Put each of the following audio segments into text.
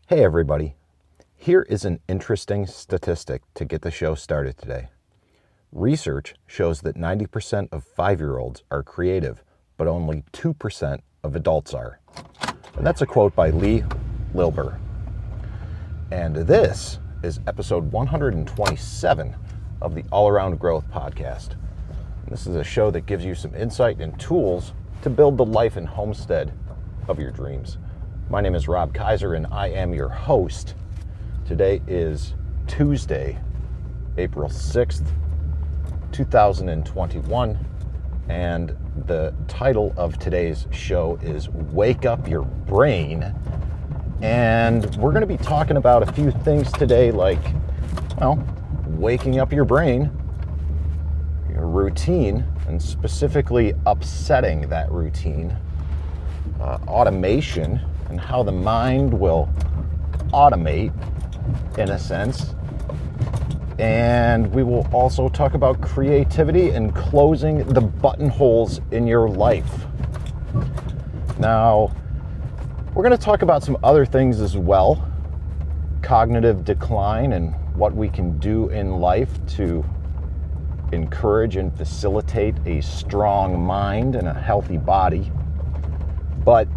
Hey everybody, here is an interesting statistic to get the show started today. Research shows that 90% of 5-year-olds are creative, but only 2% of adults are. And that's a quote by Lilber. And this is episode 127 of the All Around Growth podcast. And this is a show that gives you some insight and tools to build the life and homestead of your dreams. My name is Rob Kaiser and I am your host. Today is Tuesday, April 6th, 2021, and the title of today's show is Wake Up Your Brain. And we're going to be talking about a few things today like, waking up your brain, your routine, and specifically upsetting that routine, automation, and how the mind will automate in a sense. And we will also talk about creativity and closing the buttonholes in your life. Now, we're going to talk about some other things as well. Cognitive decline and what we can do in life to encourage and facilitate a strong mind and a healthy body. But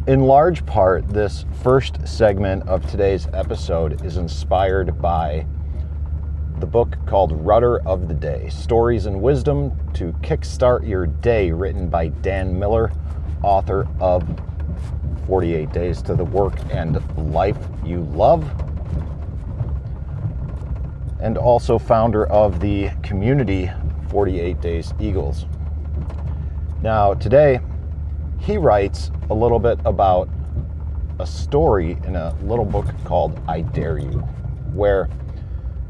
in large part, this first segment of today's episode is inspired by the book called Rudder of the Day, Stories and Wisdom to Kickstart Your Day, written by Dan Miller, author of 48 Days to the Work and Life You Love, and also founder of the community 48 Days Eagles. Now, today, he writes a little bit about a story in a little book called I Dare You, where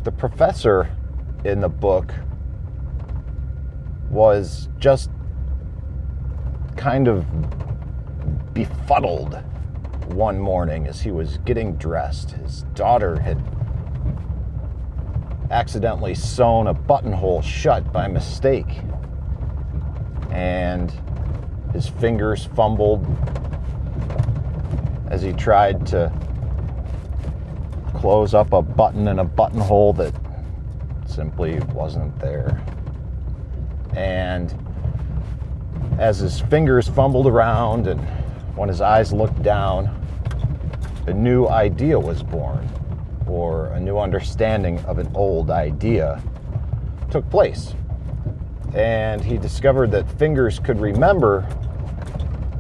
the professor in the book was just kind of befuddled one morning as he was getting dressed. His daughter had accidentally sewn a buttonhole shut by mistake, and his fingers fumbled as he tried to close up a button in a buttonhole that simply wasn't there. And as his fingers fumbled around and when his eyes looked down, a new idea was born, or a new understanding of an old idea took place. And he discovered that fingers could remember,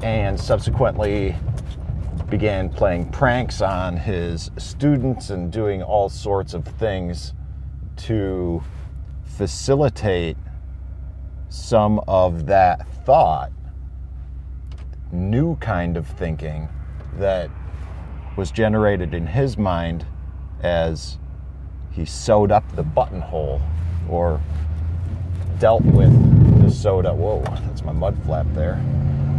and subsequently began playing pranks on his students and doing all sorts of things to facilitate some of that thought, new kind of thinking that was generated in his mind as he sewed up the buttonhole or dealt with the sewed up, whoa, that's my mud flap there,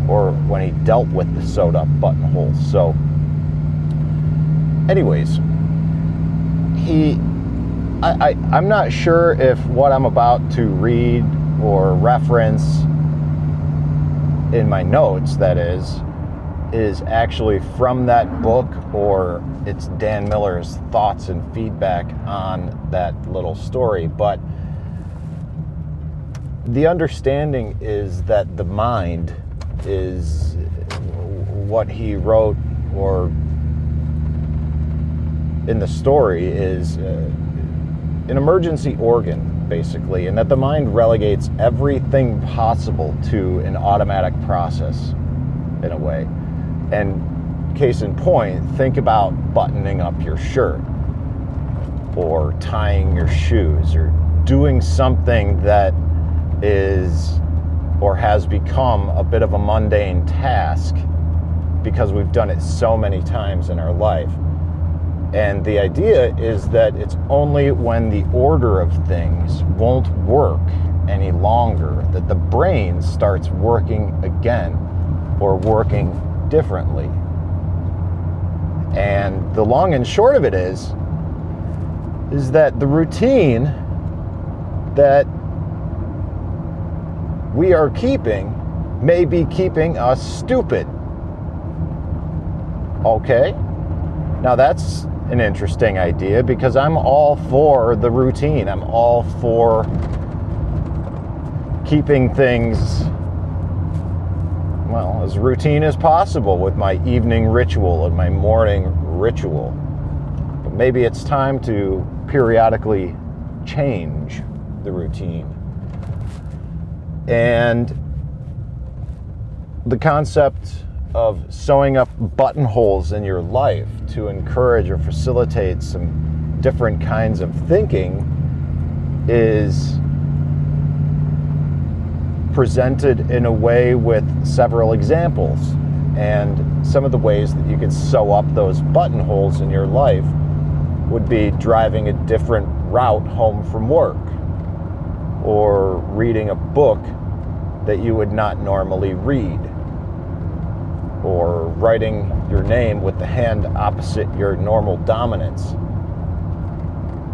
or when he dealt with the sewed up buttonhole. So anyways, I'm not sure if what I'm about to read or reference in my notes, that is actually from that book, or it's Dan Miller's thoughts and feedback on that little story. But the understanding is that the mind is what he wrote, or in the story is an emergency organ, basically, and that the mind relegates everything possible to an automatic process in a way. And case in point, think about buttoning up your shirt or tying your shoes or doing something that is or has become a bit of a mundane task because we've done it so many times in our life. And the idea is that it's only when the order of things won't work any longer that the brain starts working again or working differently. And the long and short of it is that the routine that we are keeping may be keeping us stupid. Okay? Now that's an interesting idea because I'm all for the routine. I'm all for keeping things, well, as routine as possible with my evening ritual and my morning ritual. But maybe it's time to periodically change the routine. And the concept of sewing up buttonholes in your life to encourage or facilitate some different kinds of thinking is presented in a way with several examples. And some of the ways that you can sew up those buttonholes in your life would be driving a different route home from work, or reading a book that you would not normally read, or writing your name with the hand opposite your normal dominance,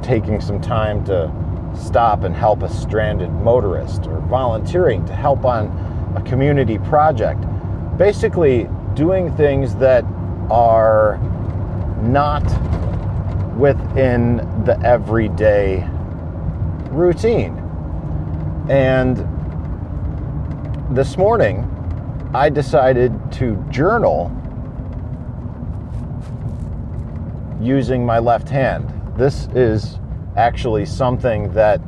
taking some time to stop and help a stranded motorist, or volunteering to help on a community project. Basically, doing things that are not within the everyday routine. And this morning, I decided to journal using my left hand. This is actually something that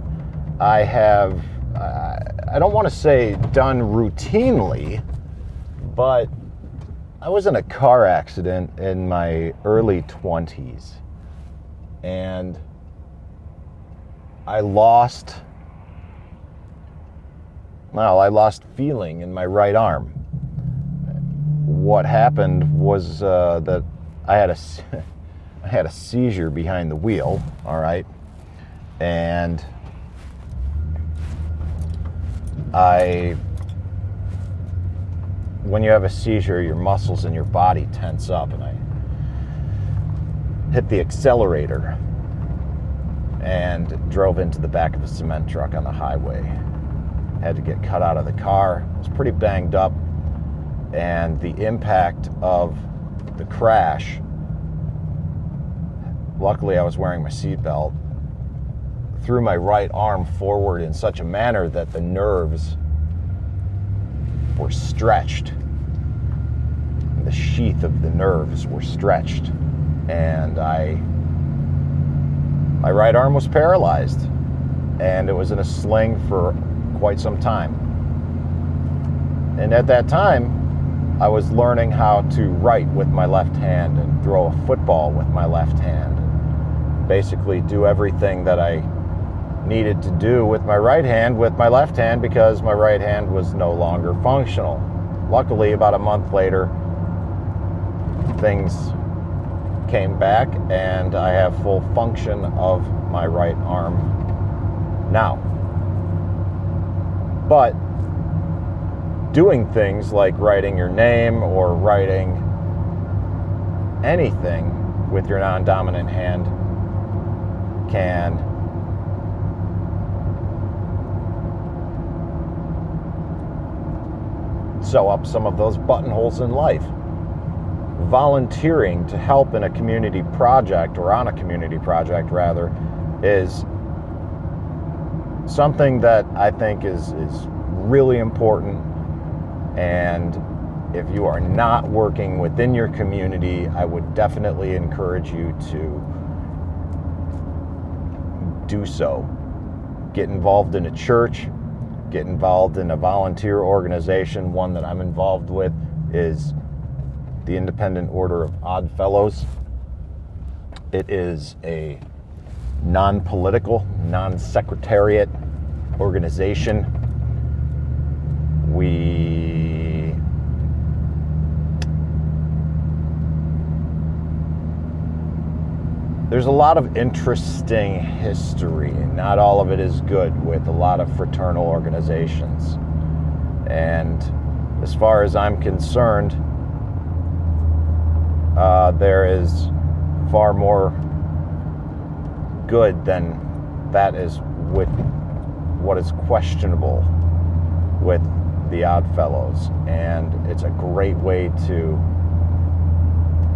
I have, I don't want to say done routinely, but I was in a car accident in my early 20s, and I lost feeling in my right arm. What happened was that I had a seizure behind the wheel, all right? And when you have a seizure, your muscles in your body tense up, and I hit the accelerator and drove into the back of a cement truck on the highway. Had to get cut out of the car. I was pretty banged up, and the impact of the crash, luckily I was wearing my seatbelt, threw my right arm forward in such a manner that the nerves were stretched. The sheath of the nerves were stretched, and my right arm was paralyzed, and it was in a sling for quite some time. And at that time, I was learning how to write with my left hand and throw a football with my left hand, and basically do everything that I needed to do with my right hand with my left hand, because my right hand was no longer functional. Luckily, about a month later, things came back, and I have full function of my right arm now. But doing things like writing your name or writing anything with your non-dominant hand can sew up some of those buttonholes in life. Volunteering to help in a community project, or on a community project rather, is something that I think is really important. And if you are not working within your community, I would definitely encourage you to do so. Get involved in a church, get involved in a volunteer organization. One that I'm involved with is the Independent Order of Odd Fellows. It is a non-political, non-secretariat organization. There's a lot of interesting history, and not all of it is good, with a lot of fraternal organizations. And as far as I'm concerned, there is far more good than that is with what is questionable with the Odd Fellows. And it's a great way to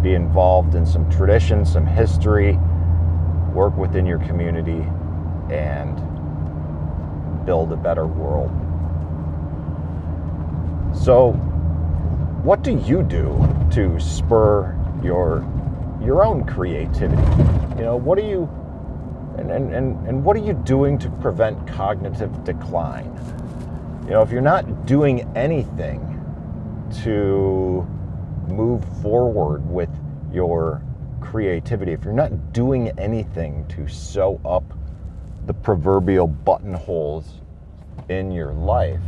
be involved in some tradition, some history, work within your community, and build a better world. So, what do you do to spur your own creativity? What are you and what are you doing to prevent cognitive decline? If you're not doing anything to move forward with your creativity, if you're not doing anything to sew up the proverbial buttonholes in your life,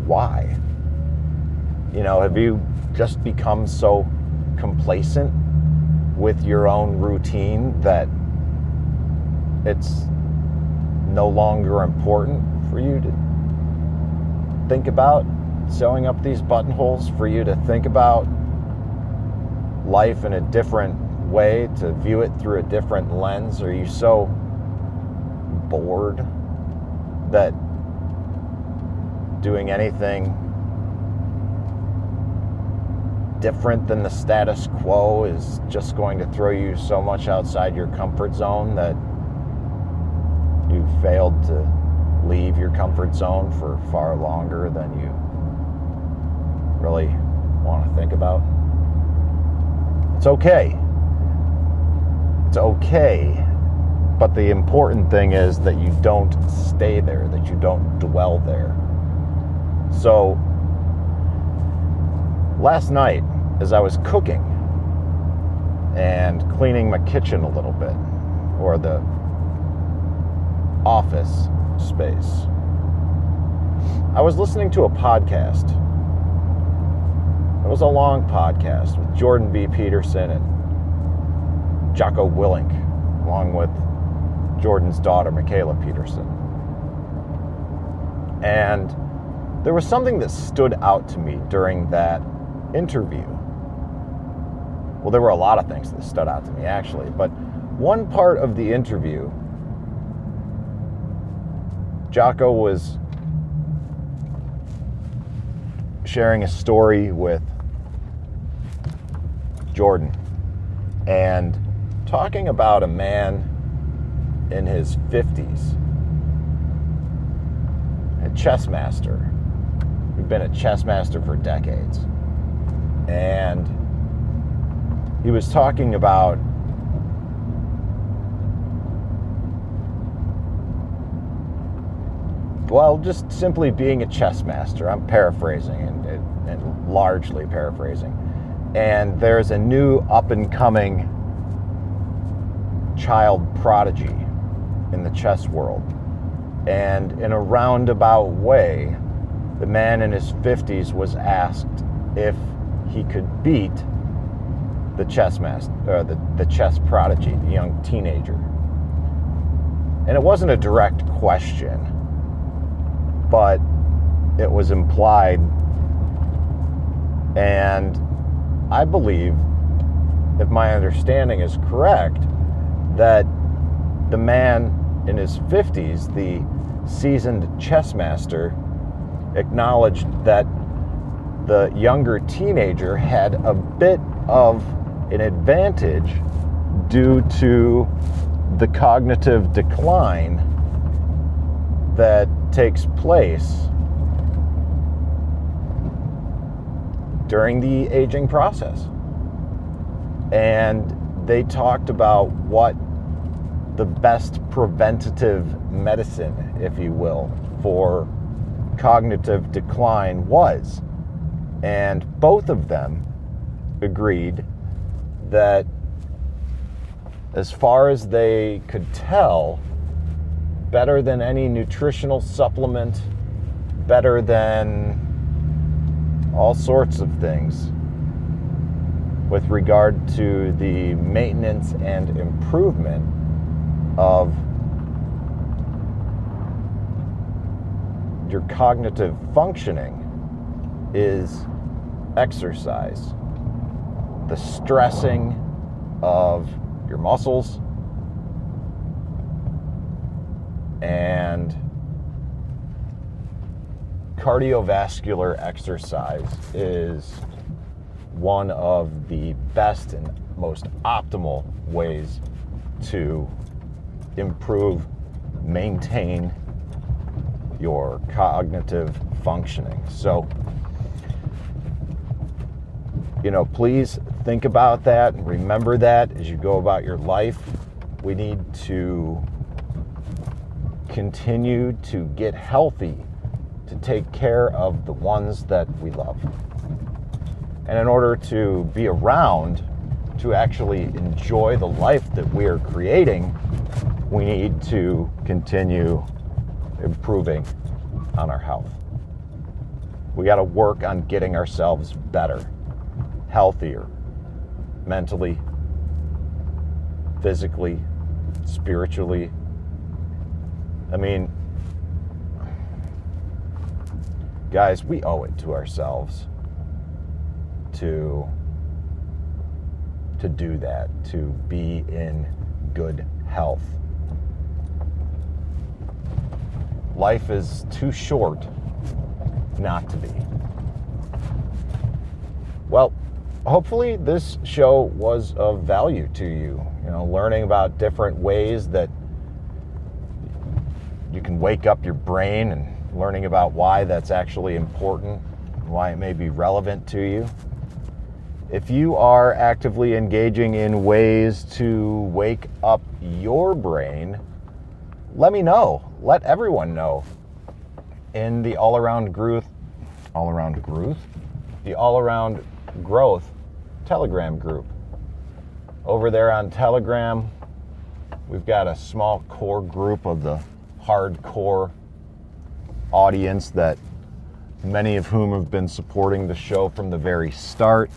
why? Have you just become so complacent with your own routine that it's no longer important for you to think about sewing up these buttonholes, for you to think about life in a different way, to view it through a different lens? Are you so bored that doing anything different than the status quo is just going to throw you so much outside your comfort zone that you've failed to leave your comfort zone for far longer than you really want to think about? It's okay. It's okay. But the important thing is that you don't stay there, that you don't dwell there. So, last night, as I was cooking and cleaning my kitchen a little bit, or the office space, I was listening to a podcast. It was a long podcast with Jordan B. Peterson and Jocko Willink, along with Jordan's daughter, Michaela Peterson. And there was something that stood out to me during that interview. Well, there were a lot of things that stood out to me, actually, but one part of the interview, Jocko was sharing a story with Jordan and talking about a man in his 50s, a chess master who'd been a chess master for decades. And he was talking about just simply being a chess master. I'm paraphrasing and largely paraphrasing. And there's a new up-and-coming child prodigy in the chess world. And in a roundabout way, the man in his 50s was asked if he could beat the chess master, the chess prodigy, the young teenager. And it wasn't a direct question, but it was implied. And I believe, if my understanding is correct, that the man in his 50s, the seasoned chess master, acknowledged that the younger teenager had a bit of an advantage due to the cognitive decline that takes place during the aging process. And they talked about what the best preventative medicine, if you will, for cognitive decline was. And both of them agreed that, as far as they could tell, better than any nutritional supplement, better than all sorts of things with regard to the maintenance and improvement of your cognitive functioning, is exercise. The stressing of your muscles and cardiovascular exercise is one of the best and most optimal ways to improve, maintain your cognitive functioning. So, please think about that and remember that as you go about your life. We need to continue to get healthy, to take care of the ones that we love. And in order to be around, to actually enjoy the life that we are creating, we need to continue improving on our health. We got to work on getting ourselves better, healthier, mentally, physically, spiritually. I mean, guys, we owe it to ourselves to do that, to be in good health. Life is too short not to be. Well, hopefully this show was of value to you. Learning about different ways that you can wake up your brain and learning about why that's actually important, why it may be relevant to you. If you are actively engaging in ways to wake up your brain, let me know. Let everyone know in the All Around Growth Telegram group. Over there on Telegram, we've got a small core group of the hardcore audience that many of whom have been supporting the show from the very start,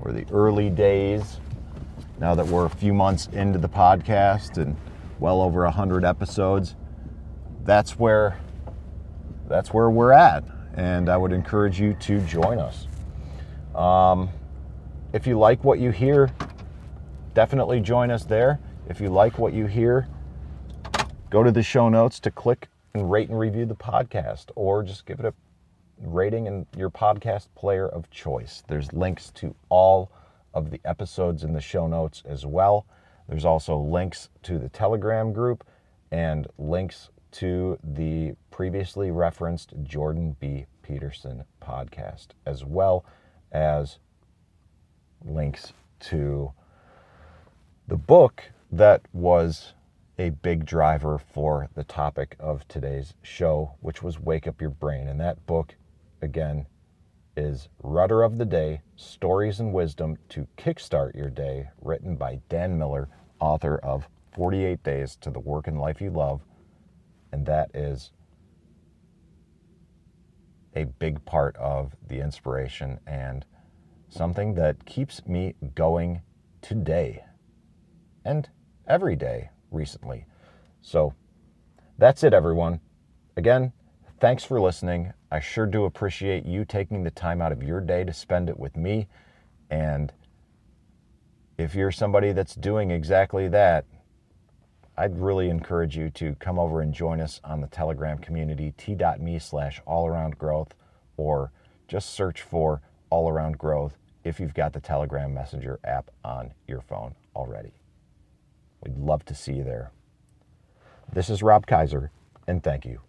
or the early days. Now that we're a few months into the podcast and well over 100 episodes, that's where we're at, and I would encourage you to join us. If you like what you hear, definitely join us there. If you like what you hear, go to the show notes to click and rate and review the podcast, or just give it a rating in your podcast player of choice. There's links to all of the episodes in the show notes as well. There's also links to the Telegram group and links to the previously referenced Jordan B. Peterson podcast, as well as links to the book that was a big driver for the topic of today's show, which was Wake Up Your Brain. And that book, again, is Rudder of the Day, Stories and Wisdom to Kickstart Your Day, written by Dan Miller, author of 48 Days to the Work and Life You Love. And that is a big part of the inspiration and something that keeps me going today and every day recently. So that's it, everyone. Again, thanks for listening. I sure do appreciate you taking the time out of your day to spend it with me. And if you're somebody that's doing exactly that, I'd really encourage you to come over and join us on the Telegram community, t.me/allaroundgrowth, or just search for All Around Growth if you've got the Telegram Messenger app on your phone already. We'd love to see you there. This is Rob Kaiser, and thank you